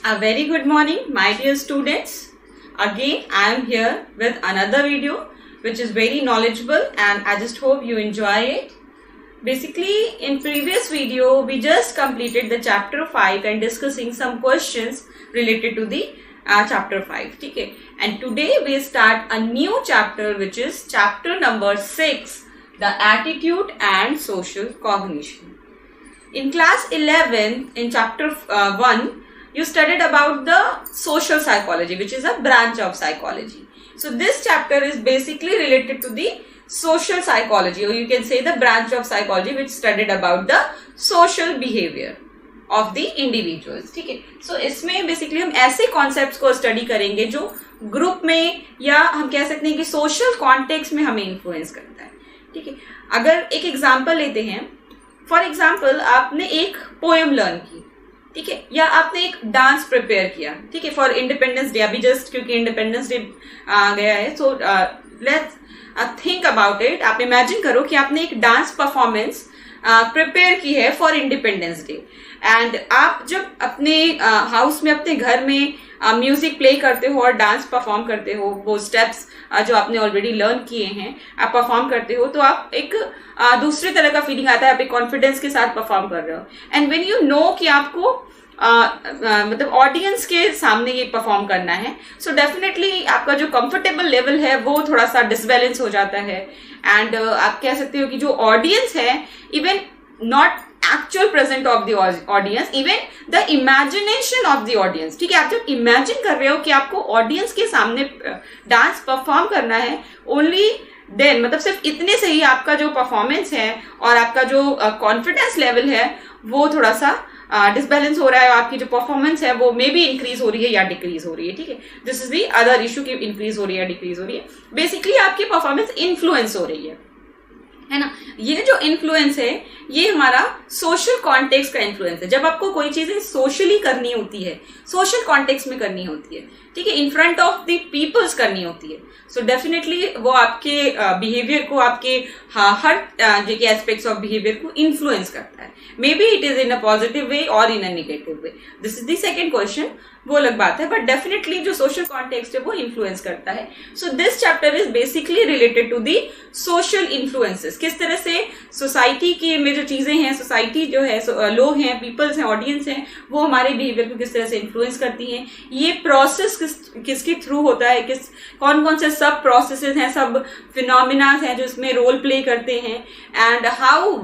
A very good morning, my dear students. Again, I am here with another video which is very knowledgeable and I just hope you enjoy it. Basically, in previous video, we just completed the chapter 5 and discussing some questions related to the chapter 5. Okay? And today we start a new chapter which is chapter number 6, the attitude and social cognition. In class 11, in chapter 1, you studied about the social psychology, which is a branch of psychology. So this chapter is basically related to the social psychology, or you can say the branch of psychology which studied about the social behavior of the individuals. ठीक है, so इसमें basically हम ऐसे concepts को study करेंगे जो group में या हम कह सकते हैं कि social context में हमें influence करता है. ठीक है, अगर एक एग्जाम्पल लेते हैं, फॉर एग्जाम्पल आपने एक पोएम लर्न की, ठीक है, या आपने एक डांस प्रिपेयर किया, ठीक है, फॉर इंडिपेंडेंस डे. अभी जस्ट क्योंकि इंडिपेंडेंस डे आ गया है, so let's think about it. आप इमेजिन करो कि आपने एक डांस परफॉर्मेंस प्रिपेयर की है फॉर इंडिपेंडेंस डे, एंड आप जब अपने हाउस में, अपने घर में म्यूजिक प्ले करते हो और डांस परफॉर्म करते हो, वो स्टेप्स जो आपने ऑलरेडी लर्न किए हैं आप परफॉर्म करते हो, तो आप एक दूसरे तरह का फीलिंग आता है, आप एक कॉन्फिडेंस के साथ परफॉर्म कर रहे हो. एंड व्हेन यू नो कि आपको मतलब ऑडियंस के सामने ये परफॉर्म करना है, सो डेफिनेटली आपका जो कंफर्टेबल लेवल है वो थोड़ा सा डिसबैलेंस हो जाता है. एंड आप कह सकते हो कि जो ऑडियंस है, even not actual present of the audience, even the imagination of the audience, ठीक है, आप जब इमेजिन कर रहे हो कि आपको ऑडियंस के सामने डांस परफॉर्म करना है, ओनली देन, मतलब सिर्फ इतने से ही आपका जो परफॉर्मेंस है और आपका जो कॉन्फिडेंस लेवल है वो थोड़ा सा डिसबैलेंस हो रहा है, आपकी जो परफॉर्मेंस है वो मे बी इंक्रीज हो रही है या डिक्रीज हो रही है. ठीक है, this is the other issue कि इंक्रीज हो रही है, डिक्रीज हो रही है. बेसिकली आपकी परफॉर्मेंस इन्फ्लुएंस हो रही है ना. ये जो इन्फ्लुएंस है ये हमारा सोशल कॉन्टेक्स्ट का इन्फ्लुएंस है. जब आपको कोई चीजें सोशली करनी होती है, सोशल कॉन्टेक्स्ट में करनी होती है, ठीक है, in front of the peoples करनी होती है, सो डेफिनेटली वो आपके बिहेवियर को, आपके हर जगह एस्पेक्ट्स ऑफ बिहेवियर को इन्फ्लुएंस करता है. Maybe it is in a positive way और in a negative way, this is the second question, वो अलग बात है, बट डेफिनेटली जो सोशल कॉन्टेक्स्ट है वो इन्फ्लुएंस करता है. So this chapter is basically related to the social influences. किस तरह से सोसाइटी की में जो चीजें हैं, सोसाइटी जो है, लोग हैं, पीपल्स हैं, ऑडियंस हैं, वो हमारे बिहेवियर को किस तरह से इन्फ्लुएंस करती हैं. ये प्रोसेस किसके थ्रू होता है, कौन कौन से सब प्रोसेसेस हैं, सब फिनोमिनास हैं जो इसमें रोल प्ले करते हैं, एंड हाउ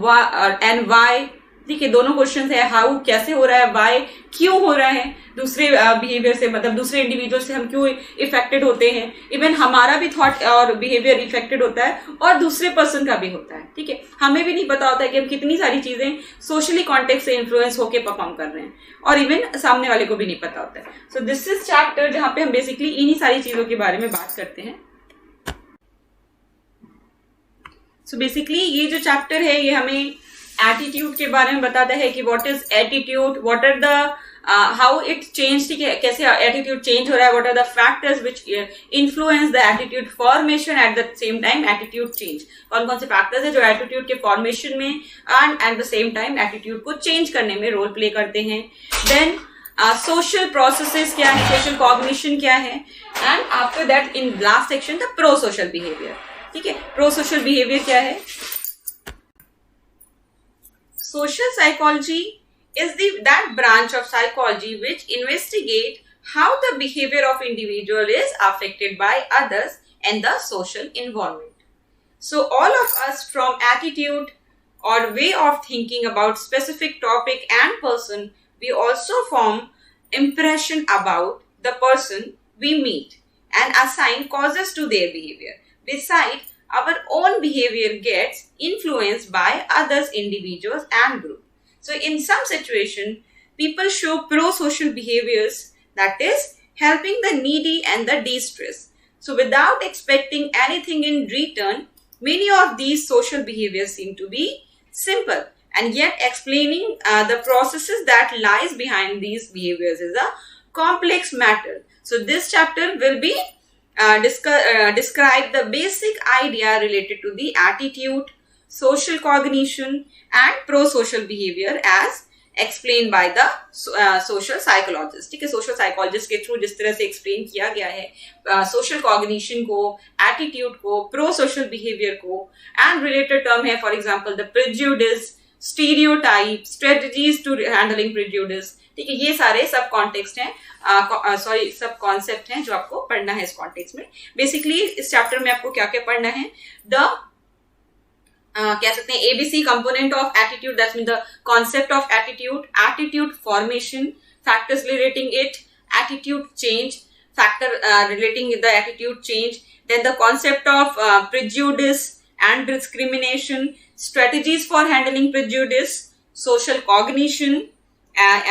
एंड व्हाई. ठीक है, दोनों क्वेश्चन है, हाउ कैसे हो रहा है, व्हाई क्यों हो रहा है, दूसरे बिहेवियर से, मतलब दूसरे इंडिविजुअल से हम क्यों इफेक्टेड होते हैं, इवन हमारा भी थॉट और बिहेवियर इफेक्टेड होता है और दूसरे पर्सन का भी होता है. ठीक है, हमें भी नहीं पता होता है कि हम कितनी सारी चीजें सोशली कॉन्टेक्स्ट से इन्फ्लुएंस होकर परफॉर्म कर रहे हैं, और इवन सामने वाले को भी नहीं पता होता है. सो दिस इज चैप्टर जहां पे हम बेसिकली इन्हीं सारी चीजों के बारे में बात करते हैं. सो बेसिकली ये जो चैप्टर है ये हमें एटीट्यूड के बारे में बताता है कि what is attitude, what are the how it change, ठीक है, कैसे एटीट्यूड चेंज हो रहा है, what are the factors which influence the attitude formation at the same time attitude change. कौन कौन से फैक्टर्स है जो एटीट्यूड के फॉर्मेशन में and eight the same time attitude को चेंज करने में रोल प्ले करते हैं. देन सोशल प्रोसेसेस क्या है, सोशल कॉग्निशन क्या है, and after that in last section the pro social behaviour. ठीक है, प्रो सोशल बिहेवियर क्या है. Social psychology is that branch of psychology which investigate how the behavior of individual is affected by others and the social environment. So all of us, from attitude or way of thinking about specific topic and person, we also form impression about the person we meet and assign causes to their behavior. Besides, our own behavior gets influenced by others, individuals and group. So in some situation, people show pro-social behaviors, that is helping the needy and the distressed. So without expecting anything in return, many of these social behaviors seem to be simple, and yet explaining the processes that lies behind these behaviors is a complex matter. So this chapter will be describe the basic idea related to the attitude, social cognition and pro-social behavior as explain by the social psychologist. ठीक है, social psychologist के through जिस तरह से explain किया गया है social cognition को, एटीट्यूड को, प्रो सोशल बिहेवियर को, एंड रिलेटेड टर्म है for example the prejudice, stereotype, strategies to handling prejudice. ठीक है, ये सारे सब कॉन्टेक्स्ट हैं, सब कॉन्सेप्ट हैं जो आपको पढ़ना है इस कॉन्टेक्स्ट में. बेसिकली इस चैप्टर में आपको क्या क्या पढ़ना है, कह सकते हैं A B C component of attitude, that's mean the concept of attitude, attitude formation, factors relating it, attitude change, factor relating the attitude change, then the concept of prejudice and discrimination, strategies for handling prejudice, social cognition,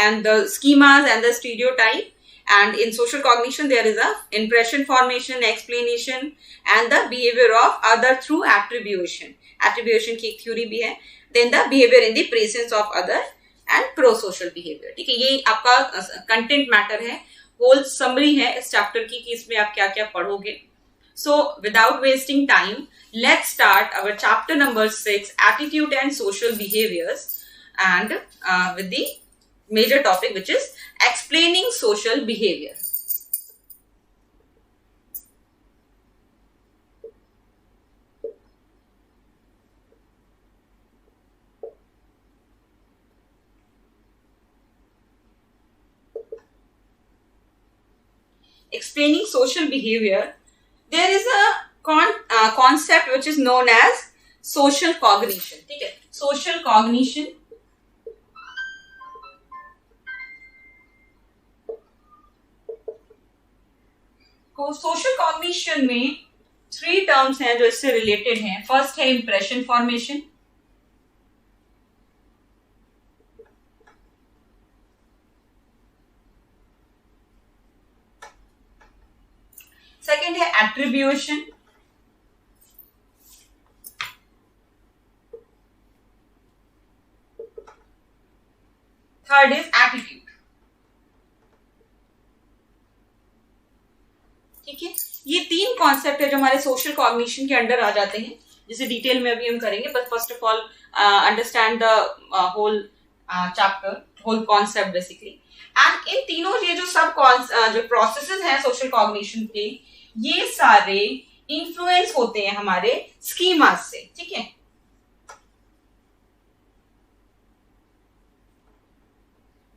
and the schemas and the stereotype. And in social cognition there is a impression formation, explanation, and the behavior of other through attribution. Attribution की एक theory भी है. Then the behavior in the presence of other and pro-social behavior. ठीक है, ये आपका content matter है, whole summary है इस chapter की कि इसमें आप क्या क्या पढ़ोगे. So without wasting time, let's start our chapter number 6, attitude and social behaviors, and with the major topic which is explaining social behavior. Explaining social behavior, there is a concept which is known as social cognition. ठीक है, social cognition को social cognition में 3 terms हैं जो इससे related हैं. First है impression formation, second है एट्रीब्यूशन, थर्ड इज एटीट्यूड. ठीक है, ये 3 कॉन्सेप्ट है जो हमारे सोशल कॉग्निशन के अंडर आ जाते हैं, जिसे डिटेल में अभी हम करेंगे. बस first of all understand the whole chapter, whole concept basically. And इन तीनों ये जो जो प्रोसेसेस हैं सोशल कॉग्निशन के, ये सारे इन्फ्लुएंस होते हैं हमारे स्कीमास से. ठीक है,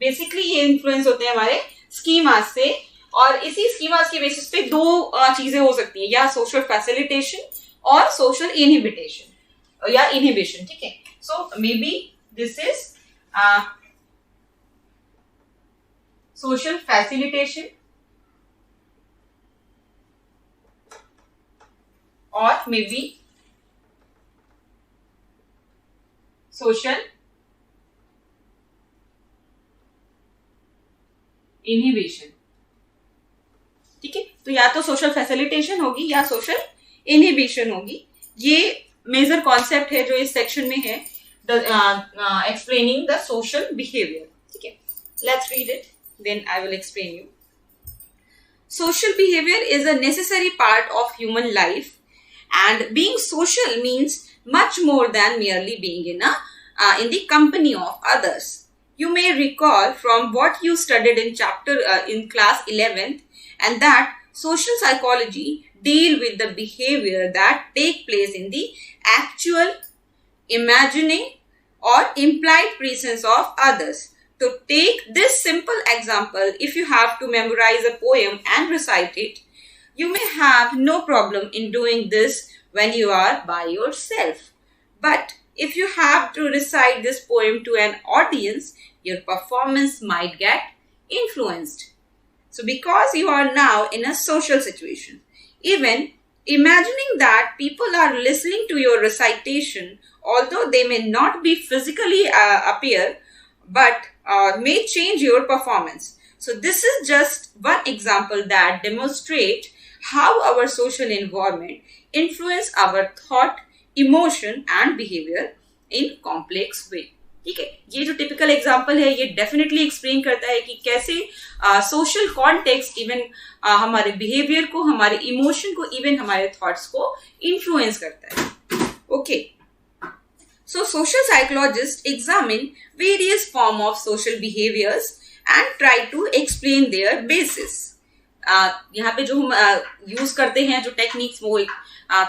बेसिकली ये इन्फ्लुएंस होते हैं हमारे स्कीमास से, और इसी स्कीमास के बेसिस पे 2 चीजें हो सकती हैं, या सोशल फैसिलिटेशन और सोशल इनहिबिटेशन या इनहिबिशन. ठीक है, so maybe this is social facilitation or maybe social inhibition. ठीक है, तो या तो सोशल फैसिलिटेशन होगी या सोशल इनहिबिशन होगी. ये मेजर कॉन्सेप्ट है जो इस सेक्शन में है, एक्सप्लेनिंग द सोशल बिहेवियर. ठीक है, let's read it. Then I will explain you. Social behavior is a necessary part of human life, and being social means much more than merely being in the company of others. You may recall from what you studied in class 11th, and that social psychology deal with the behavior that take place in the actual, imagining, or implied presence of others. To take this simple example, if you have to memorize a poem and recite it, you may have no problem in doing this when you are by yourself. But if you have to recite this poem to an audience, your performance might get influenced. So because you are now in a social situation, even imagining that people are listening to your recitation, although they may not be physically appear, but may change your performance. So this is just one example that demonstrates how our social environment influence our thought, emotion and behavior in complex way. ठीक है, ये जो typical example है ये definitely explain करता है कि कैसे सोशल कॉन्टेक्स्ट इवन हमारे बिहेवियर को, हमारे इमोशन को, इवन हमारे थॉट्स को इन्फ्लुएंस करता है. Okay, So social psychologists examine various forms of social behaviors and try to explain their basis. यहाँ पे जो हम यूज करते हैं जो टेक्निक्स वो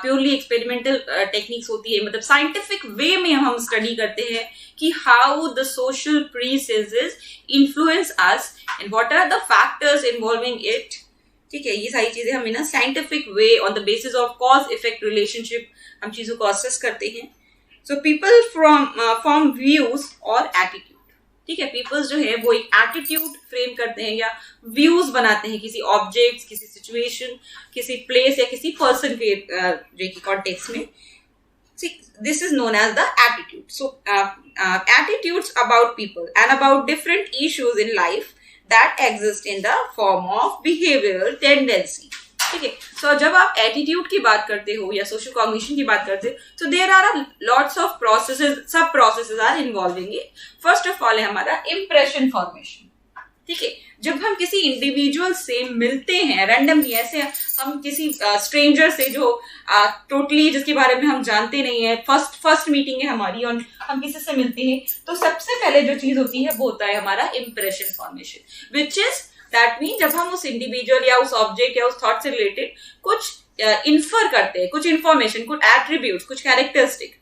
प्योरली एक्सपेरिमेंटल टेक्निक्स होती है, मतलब साइंटिफिक वे में हम स्टडी करते हैं कि how the social presences influence us and what are the factors involving it. ठीक है, ये सारी चीजें हम ना scientific way on the basis of cause effect relationship हम चीजों को असेस करते हैं. सो पीपल फ्रॉम व्यूज और एटीट्यूड. ठीक है, पीपल्स जो है वो एक एटीट्यूड फ्रेम करते हैं या व्यूज बनाते हैं किसी ऑब्जेक्ट, किसी सिचुएशन, किसी प्लेस या किसी पर्सन के जो कि कॉन्टेक्स्ट में. This is known as the attitude. So attitudes about people and about different issues in life that exist in the form of behavioural tendency. ठीक है, सो जब आप एटीट्यूड की बात करते हो या सोशल कॉग्निशन की बात करते हो तो there are lots of processes, सब processes are involving it. First of all है हमारा इम्प्रेशन फॉर्मेशन. ठीक है, जब हम किसी इंडिविजुअल से मिलते हैं रैंडमली, ऐसे हम किसी स्ट्रेंजर से जो टोटली जिसके बारे में हम जानते नहीं है, फर्स्ट मीटिंग है हमारी और हम किसी से मिलते हैं, तो सबसे पहले जो चीज होती है वो होता है हमारा impression formation, which is that mean जब हम उस इंडिविजुअल या उस ऑब्जेक्ट या उस थॉट से रिलेटेड कुछ इन्फर करते हैं, कुछ इन्फॉर्मेशन, कुछ एट्रीब्यूट्स, कुछ कैरेक्टरिस्टिक.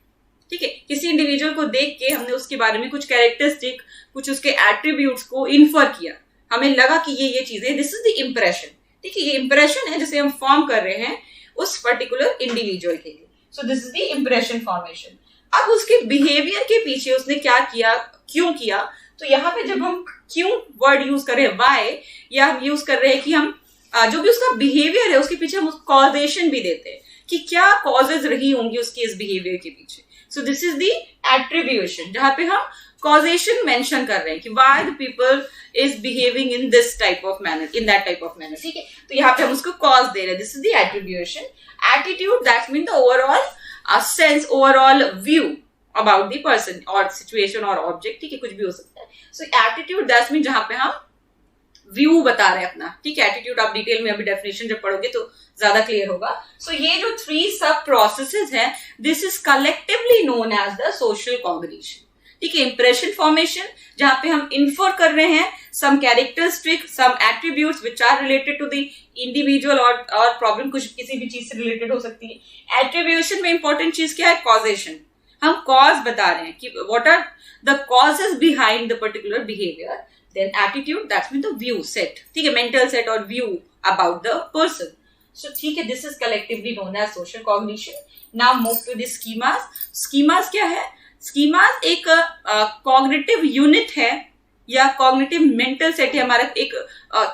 ठीक है, किसी इंडिविजुअल को देख के हमने उसके बारे में कुछ कैरेक्टरिस्टिक, कुछ उसके एट्रीब्यूट्स को इन्फर किया, हमें लगा कि ये चीजें, दिस इज द इम्प्रेशन. ठीक है, ये इम्प्रेशन है जिसे हम फॉर्म कर रहे हैं उस पर्टिकुलर इंडिविजुअल के लिए. सो this is the impression formation. अब उसके बिहेवियर के पीछे उसने क्या किया, क्यों किया, तो यहाँ पे जब हम क्यों वर्ड यूज कर रहे हैं, वाई, या हम यूज कर रहे हैं कि हम जो भी उसका बिहेवियर है उसके पीछे हम कॉजेशन भी देते हैं कि क्या कॉजेज रही होंगी उसके इस बिहेवियर के पीछे. सो दिस इज द एट्रीब्यूशन, जहां पे हम कॉजेशन मेंशन कर रहे हैं कि why the people is behaving in this type of manner, in that type of manner. ठीक है, तो यहाँ पे हम उसको कॉज दे रहे हैं. This is the attribution. Attitude that mean the overall sense, overall view about the person और सिचुएशन और ऑब्जेक्ट. ठीक है, कुछ भी हो सकता है. सो एटीट्यूड दैट मीन जहां पे हम व्यू बता रहे हैं अपना. ठीक है, एटीट्यूड आप डिटेल में अभी डेफिनेशन जब पढ़ोगे तो ज्यादा क्लियर होगा. सो ये जो 3 सब प्रोसेसेस है, this is collectively known as the social cognition. ठीक है, इंप्रेशन फॉर्मेशन जहां पे हम इन्फर कर रहे हैं some characteristic, some attributes which are related to the individual और प्रॉब्लम कुछ किसी भी चीज से रिलेटेड हो सकती है. एट्रीब्यूशन में इंपॉर्टेंट चीज क्या है, कॉजेशन. हम कॉज बता रहे हैं कि what are the causes behind the particular behaviour. Then attitude that's mean the view set. ठीक है, मेंटल सेट और view about the person. So ठीक है, this is collectively known as social cognition. Now move to the schemas. Schemas क्या है, schemas एक cognitive unit है या कॉग्निटिव मेंटल सेट है, हमारा एक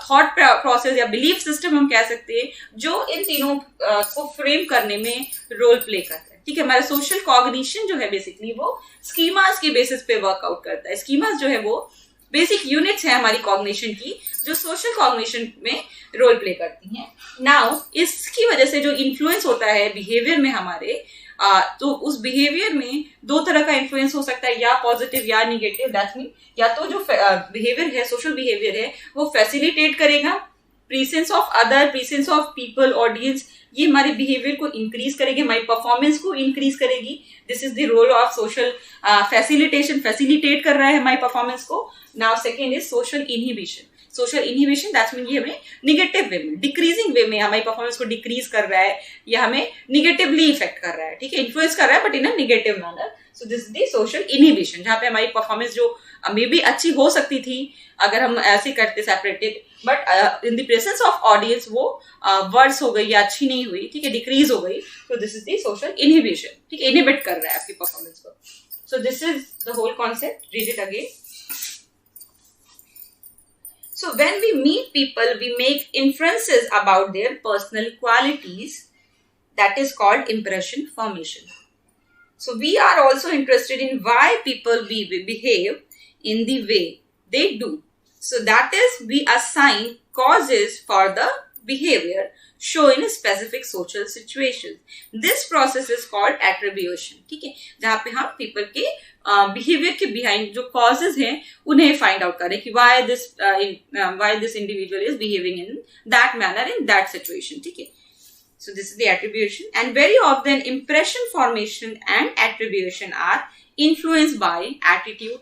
थॉट प्रोसेस या बिलीफ सिस्टम हम कह सकते हैं, जो इन तीनों को फ्रेम करने में रोल प्ले करता है. ठीक है, हमारा सोशल कॉग्निशन जो है बेसिकली वो स्कीमास के बेसिस पे वर्कआउट करता है. स्कीमास जो है वो बेसिक यूनिट्स है हमारी कॉग्निशन की जो सोशल कॉग्निशन में रोल प्ले करती हैं. नाउ इसकी वजह से जो इन्फ्लुएंस होता है बिहेवियर में हमारे, तो उस बिहेवियर में 2 तरह का इन्फ्लुएंस हो सकता है, या पॉजिटिव या निगेटिव. दैट मीन या तो जो बिहेवियर है, सोशल बिहेवियर है, वो फैसिलिटेट करेगा presence of other, presence of people, audience. ये हमारे बिहेवियर को इंक्रीज करेगी, हमारी परफॉर्मेंस को इंक्रीज करेगी. This is the role of social facilitation, facilitate कर रहा है हमारी परफॉर्मेंस को. Now second is social inhibition. Social inhibition that's mean ये हमें निगेटिव वे में, डिक्रीजिंग वे में हमारी परफॉर्मेंस को डिक्रीज कर रहा है या हमें निगेटिवली इफेक्ट कर रहा है. ठीक है, इन्फ्लुएंस कर रहा है but in a negative manner. So this is the social inhibition, जहां पे हमारी परफॉर्मेंस जो मे बी अच्छी हो सकती थी अगर हम ऐसे करते separated, but in the presence of audience वो वर्ड्स हो गई या अच्छी नहीं हुई. ठीक है, डिक्रीज हो गई. तो this is the social inhibition. ठीक है, इनहिबिट कर रहा है आपकी परफॉर्मेंस को. So this is the whole concept. Read it again. So when we meet people, we make inferences about their personal qualities. That is called impression formation. So we are also interested in why people behave in the way they do. So that is, we assign causes for the behavior shown in specific social situations. This process is called attribution. ठीक है, जहाँ पे हम people के behaviour के behind जो causes हैं उन्हें फाइंड आउट करें कि why this individual is behaving in that manner in that situation. ठीक है, so this is the attribution, and very often impression formation and attribution are influence by attitude.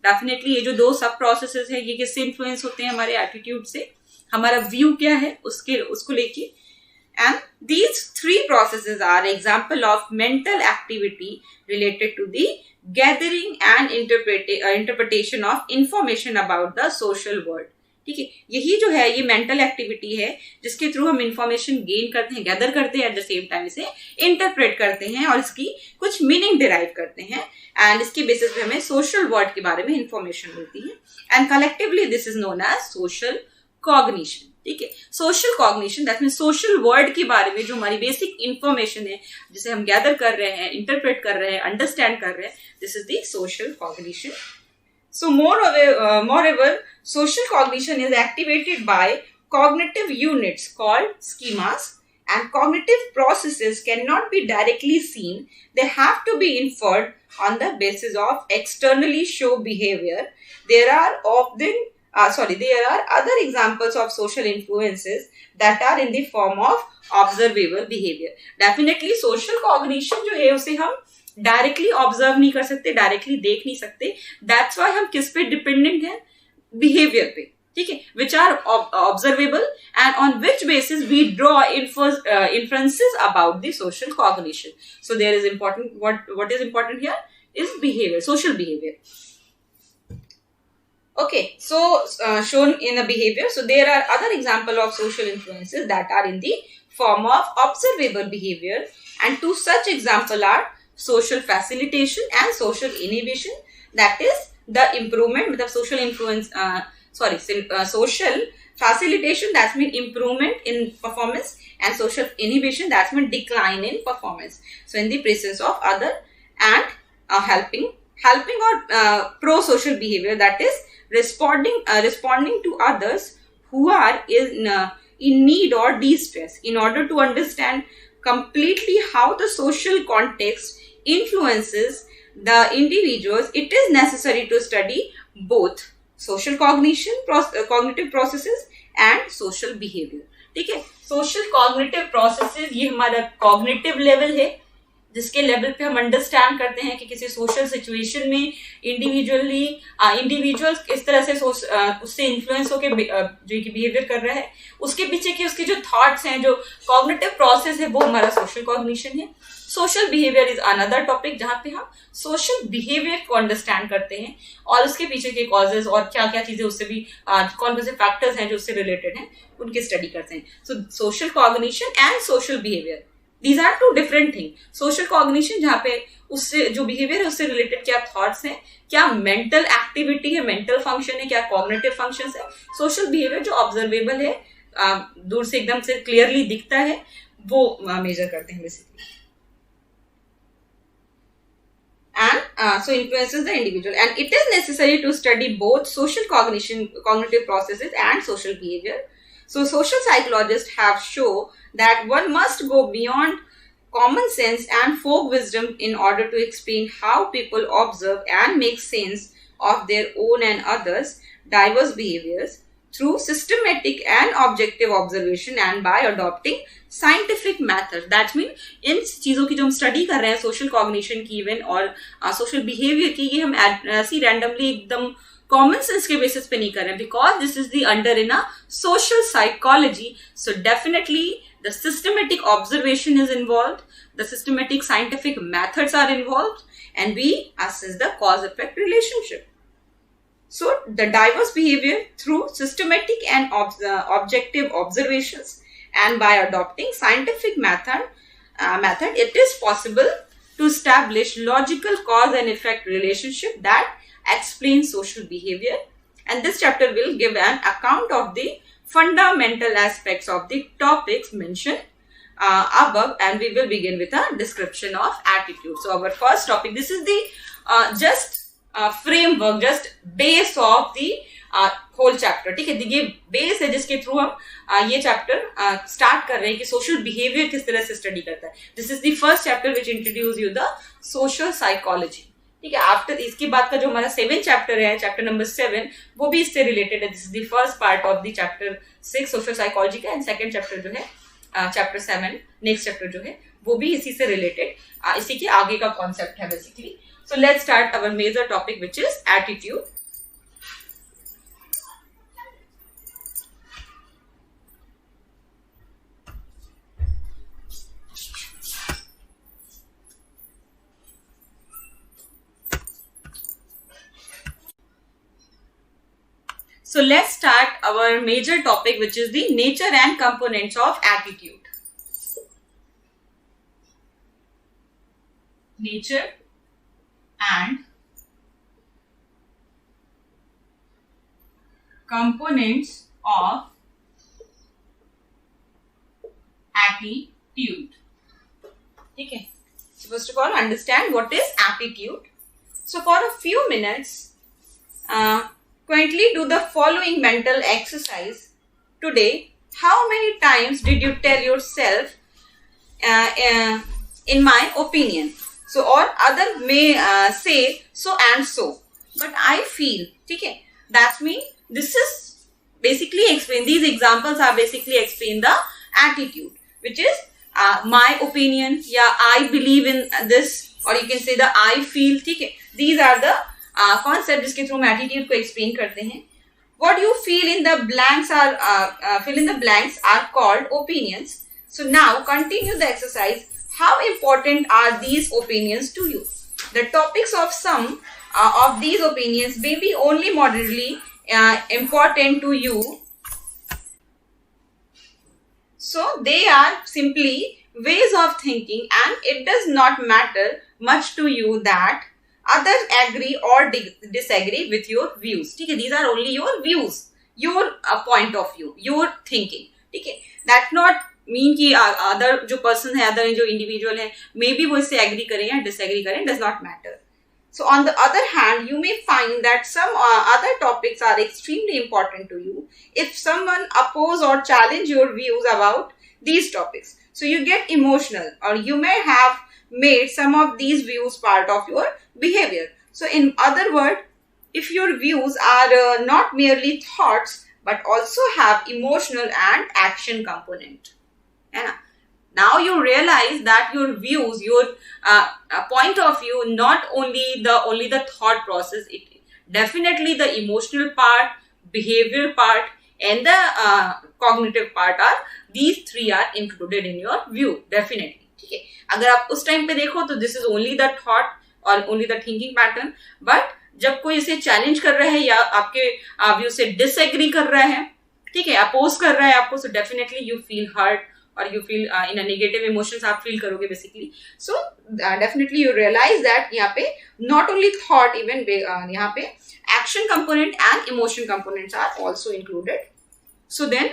Definitely ये जो दो सब प्रोसेसेस है ये किससे इन्फ्लुएंस होते हैं? हमारे एटीट्यूड से। हमारा व्यू क्या है उसको लेके। And these three processes are example of mental activity related to the gathering and interpretation of information about the social world. ठीक है, यही जो है ये मेंटल एक्टिविटी है जिसके थ्रू हम इंफॉर्मेशन गेन करते हैं, गैदर करते हैं, एट द सेम टाइम इसे इंटरप्रेट करते हैं और इसकी कुछ मीनिंग डिराइव करते हैं एंड इसके बेसिस पे हमें सोशल वर्ल्ड के बारे में इंफॉर्मेशन मिलती है। And collectively this is known as social cognition. ठीक है, social cognition that means social world के बारे में जो हमारी बेसिक इंफॉर्मेशन है जिसे हम गैदर कर रहे हैं, इंटरप्रेट कर रहे हैं, अंडरस्टैंड कर रहे हैं, this is the social cognition. So moreover, social cognition is activated by cognitive units called schemas, and cognitive processes cannot be directly seen. They have to be inferred on the basis of externally show behavior. There are other examples of social influences that are in the form of observable behavior. Definitely social cognition जो है उसे हम directly observe नहीं कर सकते, directly देख नहीं सकते। दैट्स वाई हम किस पे डिपेंडेंट हैं? बिहेवियर पे। ठीक है, which are observable and on which basis we draw inferences about the social cognition. So there is important what is important here is behaviour, social behaviour. Okay, so shown in a behavior, so there are other example of social influences that are in the form of observable behavior, and two such example are social facilitation and social inhibition. That is the improvement with the social influence, social facilitation that means improvement in performance, and social inhibition that means decline in performance. So in the presence of other, and helping or pro-social behavior, that is responding to others who are in need or distress. In order to understand completely how the social context influences the individuals, it is necessary to study both social cognitive processes and social behavior. ठीक है, social cognitive processes ये हमारा cognitive level है जिसके level पे हम understand करते हैं कि किसी सोशल सिचुएशन में इंडिविजुअल किस तरह से उससे इन्फ्लुएंस होकर जो बिहेवियर कर रहा है, उसके पीछे की उसके जो थॉट्स हैं, जो कॉग्निटिव प्रोसेस है, वो हमारा सोशल कॉग्निशन है। Social behaviour is another topic जहां पे हम सोशल बिहेवियर को अंडरस्टैंड करते हैं और उसके पीछे के कॉजेज और क्या क्या चीजें उससे भी कौन कौन से फैक्टर्स हैं जो उससे रिलेटेड हैं उनकी स्टडी करते हैं। So social cognition and social behaviour, These are two different things. Social cognition जहाँ पे उससे जो बिहेवियर है उससे रिलेटेड क्या थॉट्स हैं, क्या मेंटल एक्टिविटी है, मेंटल फंक्शन है, क्या कॉग्निटिव फंक्शंस है। सोशल बिहेवियर जो ऑब्जर्वेबल है, दूर से एकदम से क्लियरली दिखता है, वो मेजर करते हैं basically. And so influences the individual, and it is necessary to study both social cognitive processes and social behavior. So social psychologists have shown that one must go beyond common sense and folk wisdom in order to explain how people observe and make sense of their own and others' diverse behaviors through systematic and objective observation and by adopting scientific methods. That means इन चीजों की जो हम study कर रहे हैं, social cognition की even और social behaviour की, ये हम ऐसी रैंडमली एकदम कॉमन सेंस के बेसिस पे नहीं कर रहे हैं, because this is the under in a social psychology. So definitely the systematic observation is involve, the systematic scientific methods are involve, and we assess the cause-effect relationship. So, the diverse behavior through systematic and objective observations and by adopting scientific method, it is possible to establish logical cause and effect relationship that explains social behavior. And this chapter will give an account of the fundamental aspects of the topics mentioned above, and we will begin with a description of attitude. So our first topic, this is the just framework, just base of the whole chapter. ठीक है, ये base है जिसके through हम ये chapter start कर रहे हैं कि सोशल बिहेवियर किस तरह से स्टडी करता है. This is the first chapter which introduce you the social psychology. ठीक है, आफ्टर इसके बाद का जो हमारा 7th चैप्टर है, चैप्टर नंबर 7, वो भी इससे रिलेटेड है. This is the first part of the chapter 6 social psychology का, एंड सेकंड चैप्टर जो है चैप्टर 7 नेक्स्ट चैप्टर जो है वो भी इसी से रिलेटेड, इसी के आगे का कॉन्सेप्ट है basically. So let's start our major topic, which is attitude. So let's start our major topic, which is the nature and components of attitude. Nature and components of attitude. Okay. So first of all, understand what is attitude. So for a few minutes, quickly do the following mental exercise. Today, how many times did you tell yourself, in my opinion? So, or other may say so and so, but I feel. Okay, that means this is basically explain. These examples are basically explain the attitude, which is my opinion. Yeah, I believe in this, or you can say the I feel. Okay, these are the concept जिसके through हम attitude को explain करते हैं. What you feel in the blanks are called opinions. So now continue the exercise. How important are these opinions to you? The topics of some of these opinions may be only moderately important to you. So they are simply ways of thinking, and it does not matter much to you that others agree or disagree with your views. Okay, these are only your views, your point of view, your thinking. Okay, that not mean कि other जो person है, other जो individual है, maybe वो इससे agree करें या disagree करें, does not matter. So on the other hand, you may find that some other topics are extremely important to you. If someone oppose or challenge your views about these topics, so you get emotional, or you may have made some of these views part of your behavior. So in other words, if your views are not merely thoughts but also have emotional and action component, and now you realize that your views, your point of view, not only the thought process, it definitely the emotional part, behavior part, and the cognitive part are these three are included in your view definitely. ठीक है, अगर आप उस time पे देखो तो this is only the thought और only the thinking pattern. But जब कोई इसे चैलेंज कर रहा है या आपके व्यू से डिसएग्री कर रहा है, ठीक है, अपोज कर रहा है आपको, so definitely you feel hurt और you feel in a negative emotions आप फील करोगे basically. So definitely you realize that यहाँ पे नॉट ओनली थॉट, इवन यहाँ पे action component and emotion components are also included. So then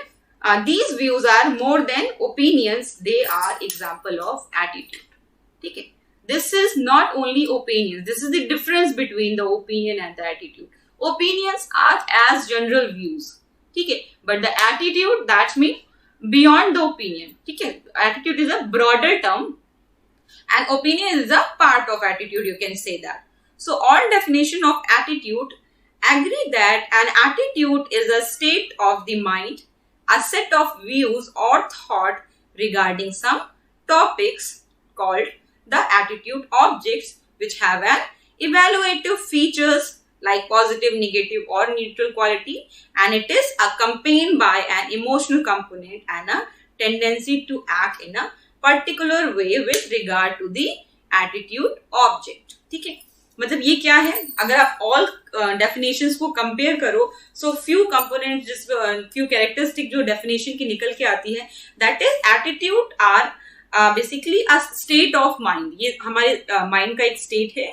these views are more than opinions, they are example of attitude. Okay, this is not only opinions, this is the difference between the opinion and the attitude. Opinions are as general views, okay, but the attitude, that means beyond the opinion. Okay, attitude is a broader term and opinion is a part of attitude, you can say that. So all definition of attitude agree that an attitude is a state of the mind, a set of views or thought regarding some topics called the attitude objects, which have an evaluative features like positive, negative or neutral quality, and it is accompanied by an emotional component and a tendency to act in a particular way with regard to the attitude object. ठीक है, मतलब ये क्या है, अगर आप all definitions को compare करो, सो फ्यू कंपोनेंट्स, जिस फ्यू कैरेक्टरिस्टिक जो डेफिनेशन की निकल के आती है, that is attitude are basically a state of mind. ये हमारे माइंड का एक स्टेट है,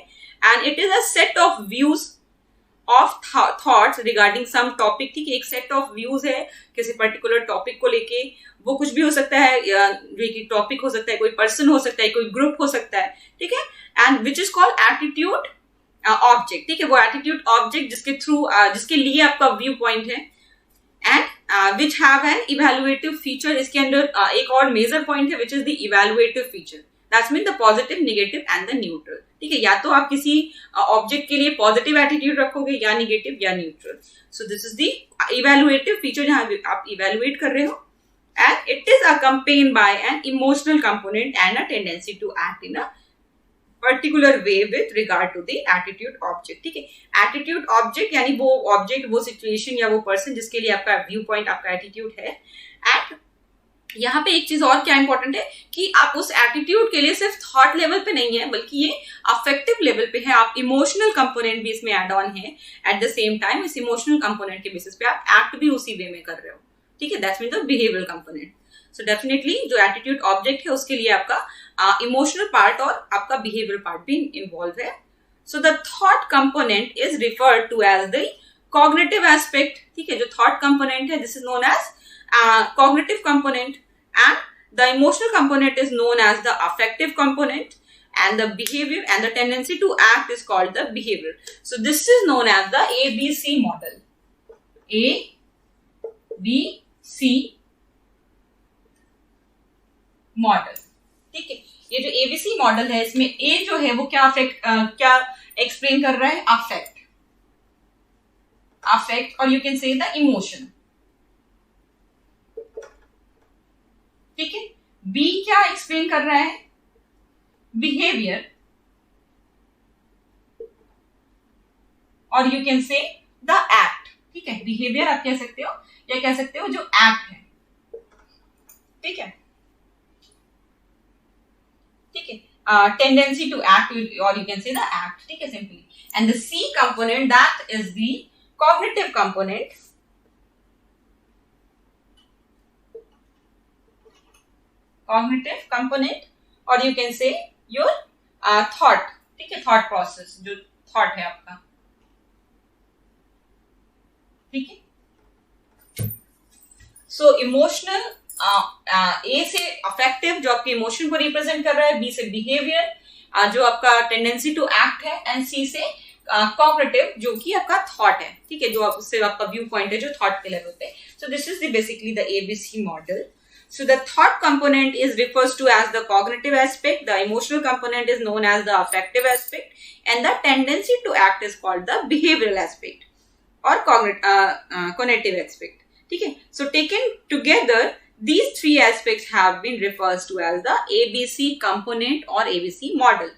and it is a set of views of thoughts regarding some topic. ठीक है, एक सेट ऑफ व्यूज है किसी पर्टिकुलर टॉपिक को लेके. वो कुछ भी हो सकता है, टॉपिक हो सकता है, कोई पर्सन हो सकता है, कोई ग्रुप हो सकता है. ठीक है, and which is called attitude object. ठीक है, वो एटीट्यूड ऑब्जेक्ट जिसके थ्रू जिसके लिए आपका व्यू पॉइंट है, and which have an evaluative feature. इसके अंदर एक और मेजर पॉइंट है, which is the evaluative feature. That's mean the positive, negative and the neutral. ठीक है, या तो आप किसी ऑब्जेक्ट के लिए पॉजिटिव एटीट्यूड रखोगे, या नेगेटिव या neutral. So this is the evaluative feature, जहां आप इवेल्युएट कर रहे हो, and it is accompanied by an emotional component and a tendency to act in a particular way with regard to the attitude object. ठीक है, attitude object यानी वो object, वो सिचुएशन या वो पर्सन जिसके लिए आपका व्यू पॉइंट, आपका एटीट्यूड है. एंड यहाँ पे एक चीज और क्या इंपॉर्टेंट है कि आप उस एटीट्यूड के लिए सिर्फ थॉट लेवल पे नहीं है, बल्कि ये अफेक्टिव लेवल पे है. आप इमोशनल कंपोनेंट भी इसमें एड ऑन है. एट द सेम टाइम इस इमोशनल कंपोनेंट के बेसिस पे आप एक्ट भी उसी वे में कर रहे हो. ठीक है, that's mean the behavioural component. So definitely जो एटीट्यूड ऑब्जेक्ट है उसके लिए आपका इमोशनल पार्ट और आपका बिहेवियरल पार्ट भी इन्वॉल्व है. So the thought component is referred to as the cognitive aspect. ठीक है, जो थॉट कंपोनेंट है this is known as cognitive component, and the emotional component is known as the affective component, and the behavior and the tendency to act is called the behavior. So this is known as the ABC model. ABC model. ठीक है, ये जो ABC model है इसमें A जो है वो क्या एक्सप्लेन कर रहा है? अफेक्ट और you can say the emotion. ठीक है, बी क्या एक्सप्लेन कर रहा है? बिहेवियर और you can say the act. ठीक है, बिहेवियर आप कह सकते हो या कह सकते हो जो एक्ट है. ठीक है, ठीक है, टेंडेंसी टू एक्ट और you can say the act. ठीक है, simply. And the C component that is the cognitive component. Cognitive component or you can say your thought. ठीक है, thought process जो thought है आपका. ठीक है, so emotional A से affective जो आपके इमोशन को रिप्रेजेंट कर रहा है, B से बिहेवियर जो आपका टेंडेंसी टू एक्ट है, एंड C से कॉग्निटिव जो कि आपका थॉट है. ठीक है, जो उससे आपका व्यू पॉइंट है जो थॉट के लेवल पे. सो this is the basically the ABC model. So the thought component is refers to as the cognitive aspect, the emotional component is known as the affective aspect, and the tendency to act is called the behavioral aspect or cognitive aspect. ठीक है, so taken together these three aspects have been referred to as the ABC component or ABC model.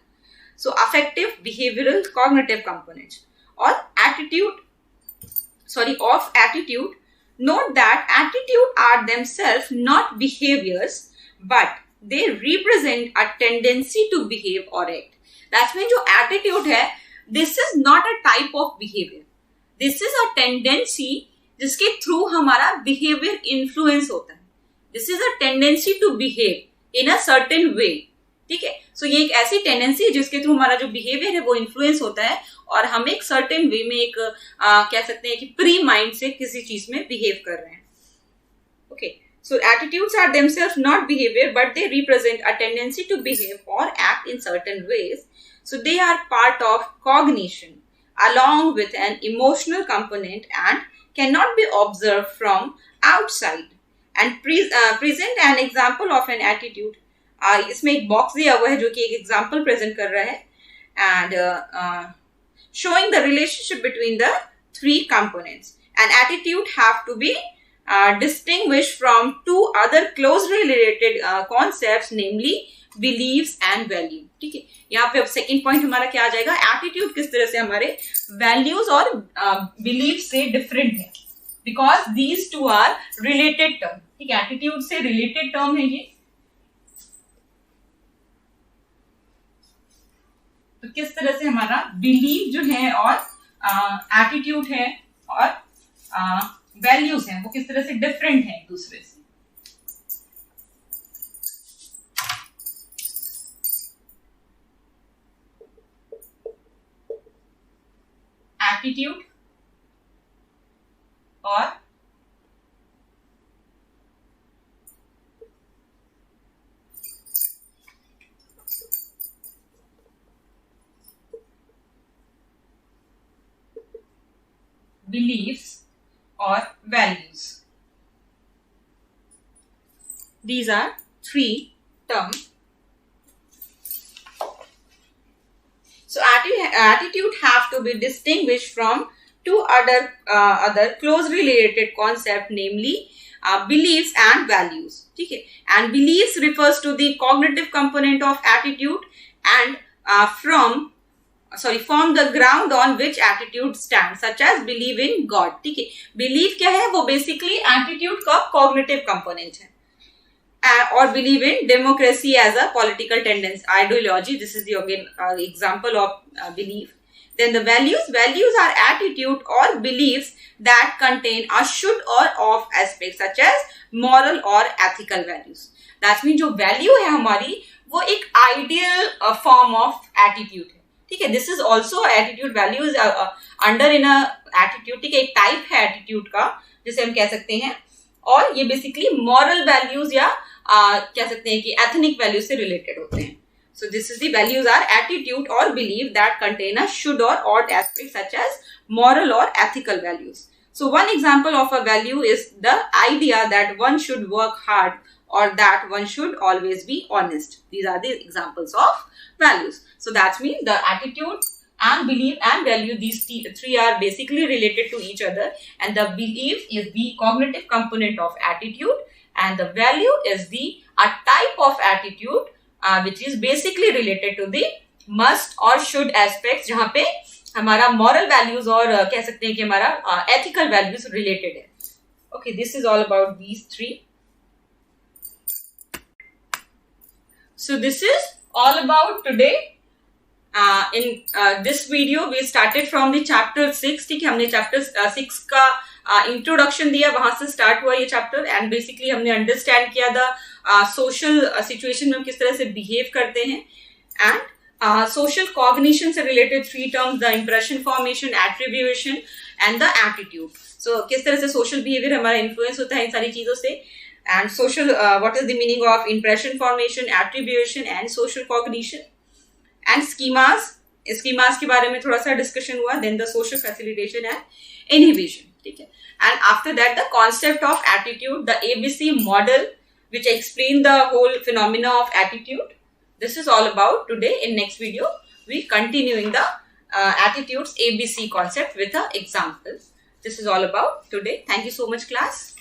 So affective, behavioral, cognitive components or of attitude. Note that attitude are themselves not behaviors, but they represent a tendency to behave or act. That's mean जो attitude है, this is not a type of behavior. This is a tendency जिसके through हमारा behavior influence होता है. This is a tendency to behave in a certain way. ठीक है, सो ये एक ऐसी टेंडेंसी है जिसके थ्रू हमारा जो बिहेवियर है वो इन्फ्लुएंस होता है और हम एक सर्टेन वे में एक कह सकते हैं कि प्री माइंड से किसी चीज में बिहेव कर रहे हैं. Okay, so attitudes are themselves not behaviour but they represent a tendency to behave और act in certain ways. So they are part of cognition along with an emotional component and cannot be observed from outside. And present an example of an attitude. इसमें एक box दिया हुआ है जो कि एक example present कर रहा है and showing the relationship between the three components. An attitude have to be distinguished from two other closely related concepts, namely beliefs and value. ठीक है, यहाँ पे अब सेकेंड पॉइंट हमारा क्या आ जाएगा, एटीट्यूड किस तरह से हमारे वैल्यूज और बिलीफ से डिफरेंट है, because these two are related term. ठीक है, एटीट्यूड से रिलेटेड टर्म है ये. तो किस तरह से हमारा बिलीफ जो है और एटीट्यूड है और वैल्यूज हैं वो किस तरह से डिफरेंट है एक दूसरे से. एटीट्यूड और beliefs or values. These are three terms. So attitude have to be distinguished from two other closely related concept, namely beliefs and values. ठीक है, and beliefs refers to the cognitive component of attitude and form the ground on which attitude stands, such as believe in God. ठीक है, believe क्या है, वो basically attitude का cognitive component है. Or believe in democracy as a political tendency, ideology. This is the again example of belief. Then the values are attitude or beliefs that contain a should or of aspects such as moral or ethical values. That means जो value है हमारी वो एक ideal form of attitude है. ठीक है, this is also attitude. values under in a attitude. ठीक है, एक type है attitude का जिसे हम कह सकते हैं, और ये बेसिकली मॉरल वैल्यूज या कह सकते हैं कि एथनिक वैल्यूज से रिलेटेड होते हैं. So this is the values are attitude और believe that contain a should और ought aspect such as moral और ethical values. So one example of a value is the idea that one should work hard or that one should always be honest. These are the examples of values. So that means the attitude and belief and value, these three are basically related to each other, and the belief is the cognitive component of attitude and the value is the a type of attitude which is basically related to the must or should aspects, जहाँ पे हमारा moral values और कह सकते हैं कि हमारा ethical values related है. Okay, this is all about these three. So this is all about today. In this video we started from the chapter 6. ठीक है, हमने chapter 6 का introduction दिया, वहां से start हुआ ये chapter, and basically हमने understand किया the social situation में हम किस तरह से behave करते हैं, and social cognition से related three terms, the impression formation, attribution and the attitude. So किस तरह से social behavior हमारा influence होता है इन सारी चीजों से, and social what is the meaning of impression formation, attribution and social cognition, and schemas के बारे में थोड़ा सा discussion हुआ, then the social facilitation and inhibition. ठीक है, and after that the concept of attitude, the ABC model which explain the whole phenomena of attitude. This is all about today. In next video we continuing the attitudes ABC concept with an example. This is all about today. Thank you so much class.